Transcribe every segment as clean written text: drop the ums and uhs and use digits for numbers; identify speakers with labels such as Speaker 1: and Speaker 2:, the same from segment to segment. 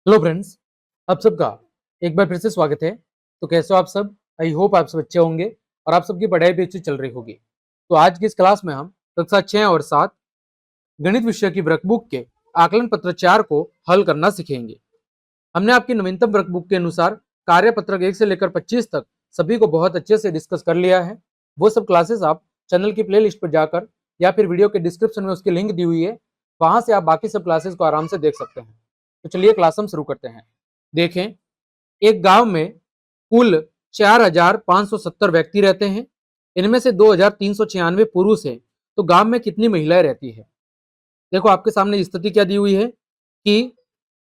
Speaker 1: Hello friends, आप सबका एक बार फिर से स्वागत है। तो कैसे हो आप सब? आई होप आप सब अच्छे होंगे और आप सबकी पढ़ाई भी अच्छी चल रही होगी। तो आज की इस क्लास में हम कक्षा 6 और 7 गणित विषय की वर्कबुक के आकलन पत्र 4 को हल करना सीखेंगे। हमने आपकी नवीनतम वर्कबुक के अनुसार कार्य पत्रक 1 से लेकर 25 तक सभी को बहुत अच्छे से डिस्कस कर लिया है। वो सब क्लासेस आप चैनल की प्ले लिस्ट पर जाकर या फिर वीडियो के डिस्क्रिप्शन में उसकी लिंक दी हुई है, वहां से आप बाकी सब क्लासेस को आराम से देख सकते हैं। तो चलिए क्लास हम शुरू करते हैं। देखें, एक गांव में कुल 4,570 व्यक्ति रहते हैं। इनमें से 2,396 पुरुष हैं। तो गांव में कितनी महिलाएं रहती है? देखो, आपके सामने स्थिति क्या दी हुई है कि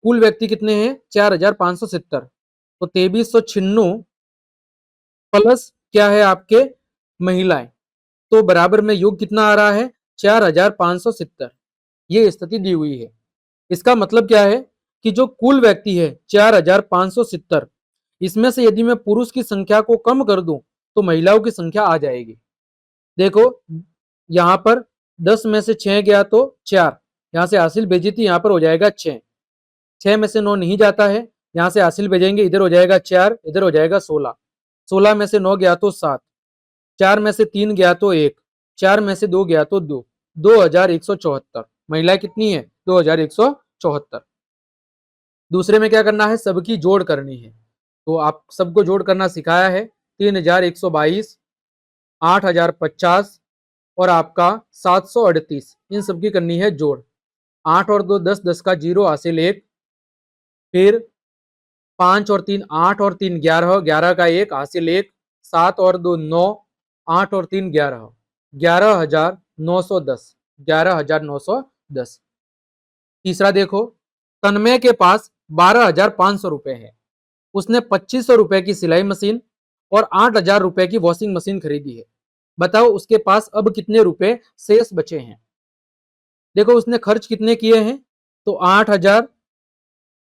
Speaker 1: कुल व्यक्ति कितने हैं? 4,570। तो 2,396 प्लस क्या है आपके महिलाएं, तो बराबर में योग कितना आ रहा है? 4,570। ये स्थिति दी हुई है। इसका मतलब क्या है कि जो कुल व्यक्ति है 4,570, इसमें से यदि मैं पुरुष की संख्या को कम कर दूं तो महिलाओं की संख्या आ जाएगी। देखो, यहां पर 10 में से 6 गया तो 4, यहां से हासिल भेजी थी, यहां पर हो जाएगा 6। 6 में से 9 नहीं जाता है, यहां से हासिल भेजेंगे, इधर हो जाएगा 4, इधर हो जाएगा 16। 16 में से 9 गया तो 7, 4 में से 3 गया तो 1, 4 में से 2 गया तो 2, 2,174। महिलाएं कितनी है? 2,174। दूसरे में क्या करना है? सबकी जोड़ करनी है। तो आप सबको जोड़ करना सिखाया है। 3,122, 8,050 और आपका 738, इन सबकी करनी है जोड़। 8 और 2 10, 10 का 0 हासिल 1, फिर 5 और 3 8 और 3 11, 11 का 1 हासिल 1, 7 और 2 9, 8 और 3 11, 11,910, 11,910। तीसरा देखो, तन्मय के पास 12,500 रुपए है। उसने 2,500 रुपए की सिलाई मशीन और 8,000 रुपए की वॉशिंग मशीन खरीदी है। बताओ उसके पास अब कितने रुपए शेष बचे हैं? देखो, उसने खर्च कितने किए हैं? तो 8,000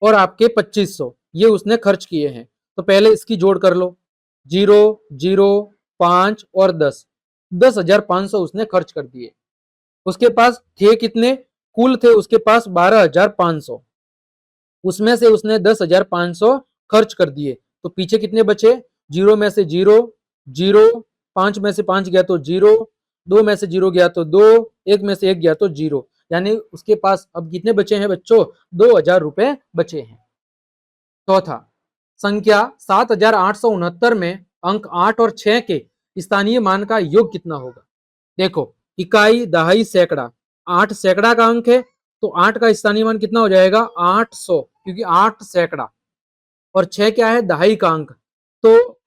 Speaker 1: और आपके 2,500, ये उसने खर्च किए हैं। तो पहले इसकी जोड़ कर लो। 0 0 5 और 10, 10,500 उसने खर्च कर दिए। उसके पास थे कितने? कुल थे उसके पास 12,500, उसमें से उसने 10,500 खर्च कर दिए। तो पीछे कितने बचे? 0 में से 0 0, 5 में से 5 गया तो 0, 2 में से 0 गया तो 2, 1 में से 1 गया तो 0। यानी उसके पास अब कितने बचे हैं बच्चों? 2,000 रुपए बचे हैं। चौथा, संख्या 7,869 में अंक 8 और 6 के स्थानीय मान का योग कितना होगा? देखो, इकाई, दहाई, सैकड़ा, 8 सैकड़ा का अंक है, तो 8 का स्थानीय मान कितना हो जाएगा? 800, क्योंकि 8 सैकड़ा। और 6 क्या है? दहाई का अंक। तो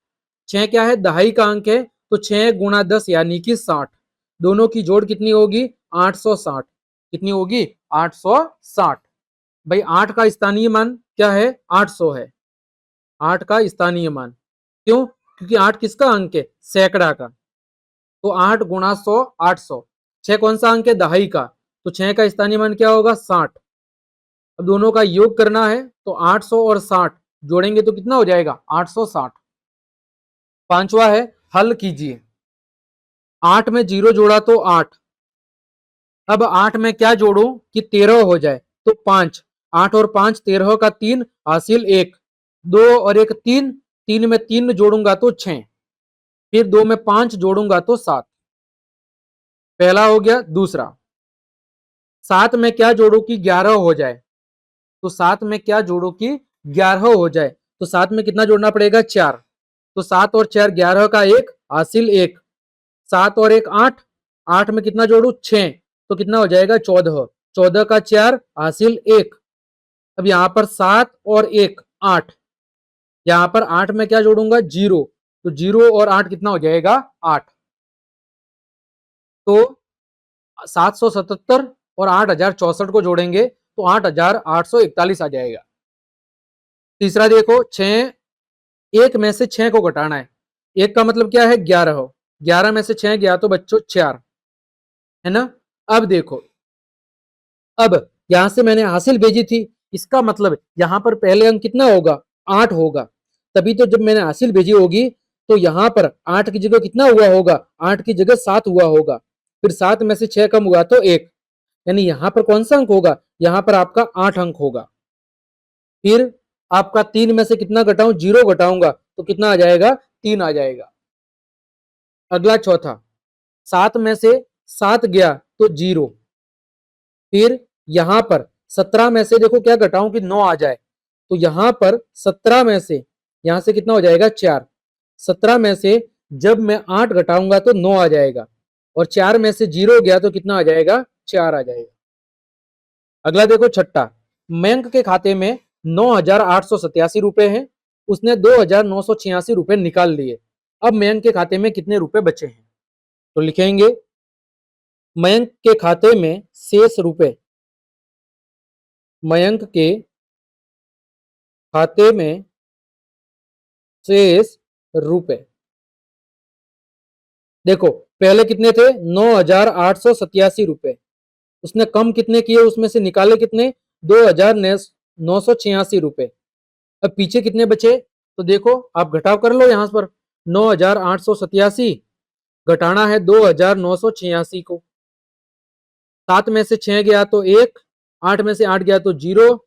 Speaker 1: 6 क्या है? दहाई का अंक है, तो 6 गुणा 10 यानी कि 60। दोनों की जोड़ कितनी होगी? 860। कितनी होगी? 860। भाई 8 का स्थानीय मान क्या है? 800 है। 8 का स्थानीय मान, क्यों? क्योंकि 8 किसका अंक है? सैकड़ा का। तो 8 गुणा 100, 800। 6 कौन सा अंक है? दहाई का। तो 6 का स्थानीय मान क्या होगा? 60। अब दोनों का योग करना है, तो 800 और 60 जोड़ेंगे तो कितना हो जाएगा? 860। पांचवा है, हल कीजिए। 8 में 0 जोड़ा तो 8। अब 8 में क्या जोड़ू कि 13 हो जाए? तो 5। 8 और 5 13 का 3 हासिल 1, 2 और 1 3, 3 में 3 जोड़ूंगा तो 6, फिर 2 में 5 जोड़ूंगा तो 7। पहला हो गया। दूसरा, 7 में क्या जोड़ू कि 11 हो जाए? तो 7 में क्या जोड़ो कि 11 हो जाए? तो 7 में कितना जोड़ना पड़ेगा? 4। तो 7 और 4 11 का 1 हासिल 1, 7 और 1 8, 8 में कितना जोड़ू? 6। तो कितना हो जाएगा? 14। 14 का 4 हासिल 1। अब यहां पर 7 और 1 8, यहां पर 8 में क्या जोड़ूंगा? 0। तो 0 और 8 कितना हो जाएगा? 8। तो 777 और 8,064 को जोड़ेंगे तो 8,841 आ जाएगा। तीसरा देखो, 6, 1 में से 6 को घटाना है। 1 का मतलब क्या है? 11। 11 में से 6 गया तो बच्चों 4, है ना? अब देखो, अब यहां से मैंने हासिल भेजी थी, इसका मतलब यहां पर पहले अंक कितना होगा? 8 होगा। तभी तो जब मैंने हासिल भेजी होगी तो यहां पर 8 की जगह कितना हुआ होगा? 8 की जगह 7 हुआ होगा। फिर 7 में से 6 कम हुआ तो 1, यानी यहां पर कौन सा अंक होगा? यहां पर आपका 8 अंक होगा। फिर आपका 3 में से कितना घटाऊं, 0 घटाऊंगा तो कितना आ जाएगा, 3 आ जाएगा। अगला चौथा, 7 में से 7 गया तो 0। फिर यहां पर 17 में से देखो क्या घटाऊं कि 9 आ जाए, तो यहां पर 17 में से, यहां से कितना हो जाएगा 4। 17 में से जब मैं 8 घटाऊंगा तो 9 आ जाएगा, और 4 में से 0 गया तो कितना आ जाएगा, 4 आ जाएगा। अगला देखो छठा, मयंक के खाते में 9,887 रुपए हैं, उसने 2,986 रुपए निकाल लिए। अब मयंक के खाते में कितने रुपए बचे हैं? तो लिखेंगे मयंक के खाते में शेष रुपए, मयंक के खाते में शेष रुपए। देखो पहले कितने थे, 9,887 रुपए, उसने कम कितने किए, उसमें से निकाले कितने, 2,986 रुपए। अब पीछे कितने बचे, तो देखो आप घटाव कर लो यहां पर, 9,887 घटाना है 2,986 को। 7 में से 6 गया तो 1, 8 में से 8 गया तो 0,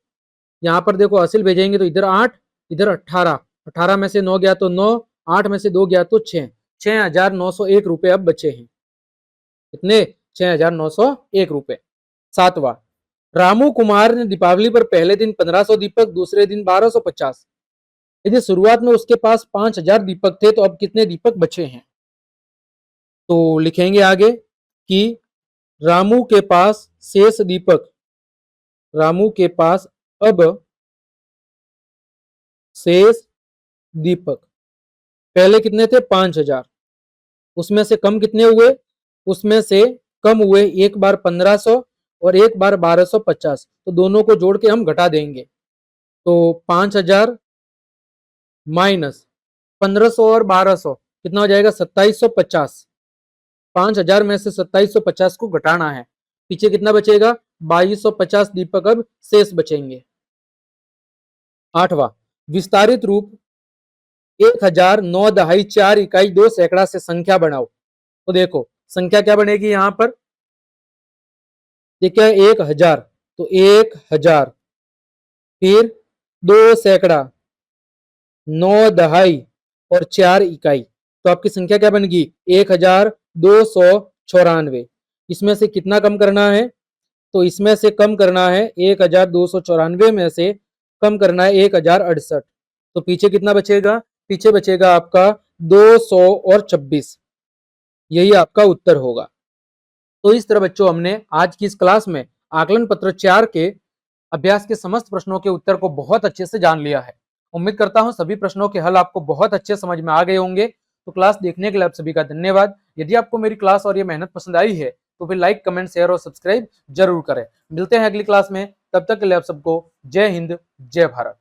Speaker 1: यहां पर देखो असिल भेजेंगे तो इधर 8, इधर 18, 18 में से 9 गया तो 9, 8 में से 2 गया तो 6, 6,901 रुपए अब बचे हैं। कितने, 6,901 रुपए। सातवां, रामू कुमार ने दीपावली पर पहले दिन 1500 दीपक, दूसरे दिन 1250। यदि शुरुआत में उसके पास 5,000 दीपक थे तो अब कितने दीपक बचे हैं? तो लिखेंगे आगे कि रामू के पास शेष दीपक, रामू के पास अब शेष दीपक पहले कितने थे, 5,000, उसमें से कम कितने हुए, उसमें से कम हुए एक बार 1500 और एक बार 1250, तो दोनों को जोड़ के हम घटा देंगे। तो 5,000 माइनस 1500 और 1200 कितना हो जाएगा, 2750। 5,000 में से 2750 को घटाना है, पीछे कितना बचेगा, 2250 दीपक अब शेष बचेंगे। आठवां, विस्तारित रूप 1,009.4 इकाई 2 सैकड़ा से संख्या बनाओ। तो देखो संख्या क्या बनेगी यहां पर, ये क्या है 1,000, तो 1,000 फिर 2 सैकड़ा, 9 और 4 इकाई, तो आपकी संख्या क्या बनेगी, 1,294। इसमें से कितना कम करना है, तो इसमें से कम करना है 1,294 में से कम करना है 1,068, तो पीछे कितना बचेगा, पीछे बचेगा आपका 226। यही आपका उत्तर होगा। तो इस तरह बच्चों हमने आज की इस क्लास में आकलन पत्र 4 के अभ्यास के समस्त प्रश्नों के उत्तर को बहुत अच्छे से जान लिया है। उम्मीद करता हूं सभी प्रश्नों के हल आपको बहुत अच्छे समझ में आ गए होंगे। तो क्लास देखने के लिए आप सभी का धन्यवाद। यदि आपको मेरी क्लास और ये मेहनत पसंद आई है तो फिर लाइक, कमेंट, शेयर और सब्सक्राइब जरूर करें। मिलते हैं अगली क्लास में, तब तक के लिए आप सबको जय हिंद, जय भारत।